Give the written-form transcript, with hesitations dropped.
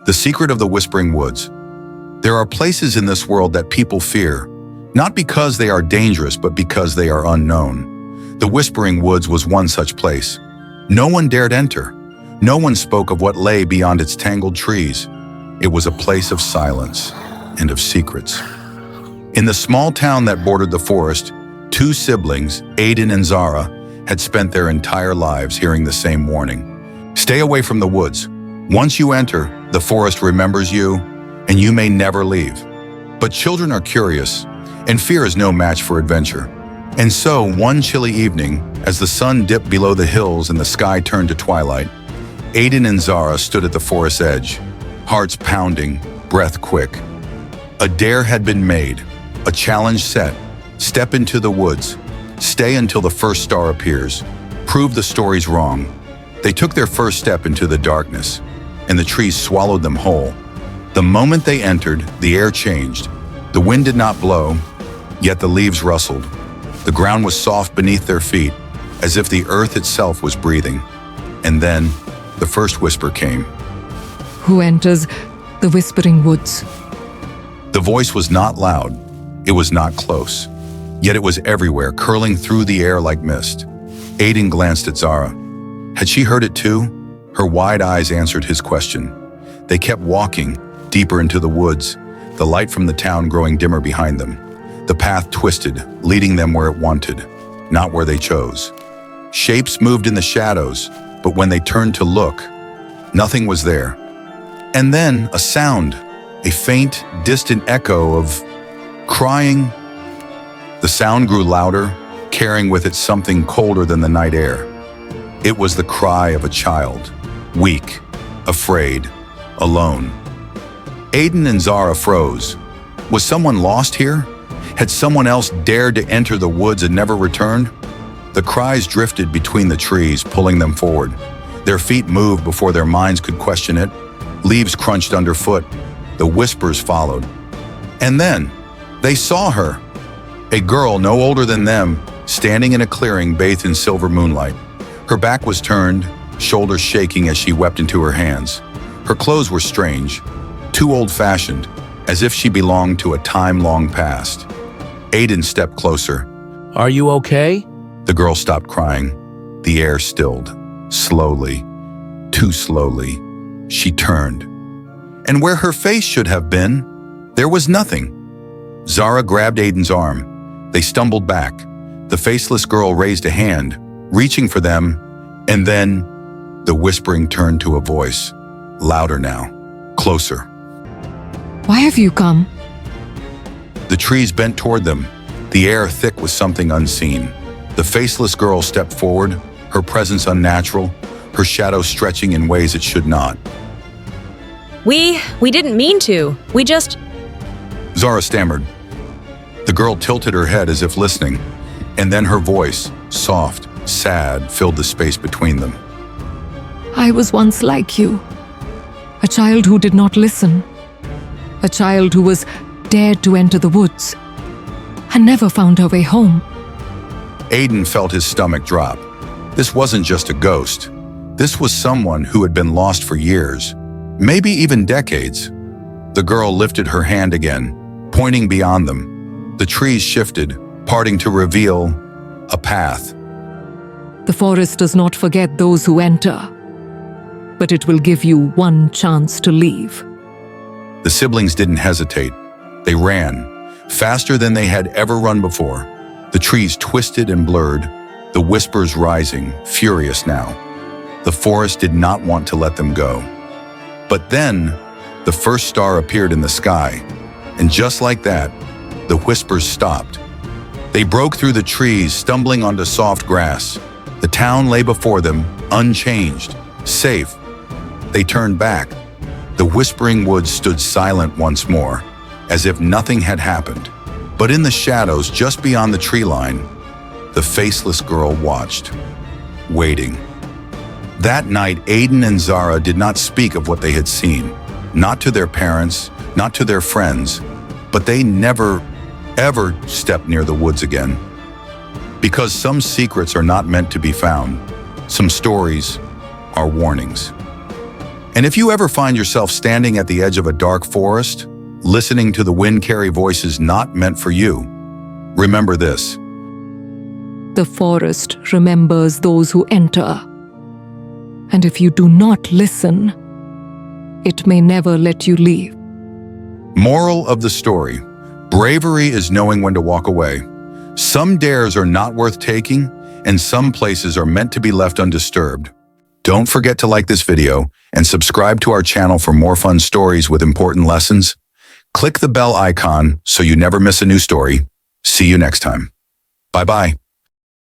The secret of the Whispering Woods. There are places in this world that people fear, not because they are dangerous, but because they are unknown. The Whispering Woods was one such place. No one dared enter. No one spoke of what lay beyond its tangled trees. It was a place of silence and of secrets. In the small town that bordered the forest, two siblings, Aiden and Zara, had spent their entire lives hearing the same warning. Stay away from the woods. Once you enter, the forest remembers you, and you may never leave. But children are curious, and fear is no match for adventure. And so, one chilly evening, as the sun dipped below the hills and the sky turned to twilight, Aiden and Zara stood at the forest's edge, hearts pounding, breath quick. A dare had been made, a challenge set. Step into the woods. Stay until the first star appears. Prove the stories wrong. They took their first step into the darkness, and the trees swallowed them whole. The moment they entered, the air changed. The wind did not blow, yet the leaves rustled. The ground was soft beneath their feet, as if the earth itself was breathing. And then, the first whisper came. Who enters the Whispering Woods? The voice was not loud. It was not close. Yet it was everywhere, curling through the air like mist. Aiden glanced at Zara. Had she heard it too? Her wide eyes answered his question. They kept walking, deeper into the woods, the light from the town growing dimmer behind them. The path twisted, leading them where it wanted, not where they chose. Shapes moved in the shadows, but when they turned to look, nothing was there. And then a sound, a faint, distant echo of crying. The sound grew louder, carrying with it something colder than the night air. It was the cry of a child, weak, afraid, alone. Aiden and Zara froze. Was someone lost here? Had someone else dared to enter the woods and never returned? The cries drifted between the trees, pulling them forward. Their feet moved before their minds could question it. Leaves crunched underfoot. The whispers followed. And then, they saw her. A girl no older than them, standing in a clearing bathed in silver moonlight. Her back was turned, shoulders shaking as she wept into her hands. Her clothes were strange, too old-fashioned, as if she belonged to a time long past. Aiden stepped closer. Are you okay? The girl stopped crying. The air stilled. Slowly, too slowly, she turned. And where her face should have been, there was nothing. Zara grabbed Aiden's arm. They stumbled back. The faceless girl raised a hand, reaching for them, and then the whispering turned to a voice, louder now, closer. Why have you come? The trees bent toward them, the air thick with something unseen. The faceless girl stepped forward, her presence unnatural, her shadow stretching in ways it should not. We didn't mean to. We just... Zara stammered. The girl tilted her head as if listening, and then her voice, soft, sad, filled the space between them. I was once like you. A child who did not listen. A child who was dared to enter the woods and never found her way home. Aiden felt his stomach drop. This wasn't just a ghost. This was someone who had been lost for years, maybe even decades. The girl lifted her hand again, pointing beyond them. The trees shifted, parting to reveal a path. The forest does not forget those who enter, but it will give you one chance to leave. The siblings didn't hesitate. They ran, faster than they had ever run before. The trees twisted and blurred, the whispers rising, furious now. The forest did not want to let them go. But then, the first star appeared in the sky, and just like that, the whispers stopped. They broke through the trees, stumbling onto soft grass. The town lay before them, unchanged, safe. They turned back. The Whispering Woods stood silent once more, as if nothing had happened. But in the shadows just beyond the tree line, the faceless girl watched, waiting. That night, Aiden and Zara did not speak of what they had seen, not to their parents, not to their friends, but they never, ever stepped near the woods again. Because some secrets are not meant to be found, some stories are warnings. And if you ever find yourself standing at the edge of a dark forest, listening to the wind carry voices not meant for you, remember this. The forest remembers those who enter. And if you do not listen, it may never let you leave. Moral of the story: bravery is knowing when to walk away. Some dares are not worth taking, and some places are meant to be left undisturbed. Don't forget to like this video and subscribe to our channel for more fun stories with important lessons. Click the bell icon so you never miss a new story. See you next time. Bye-bye.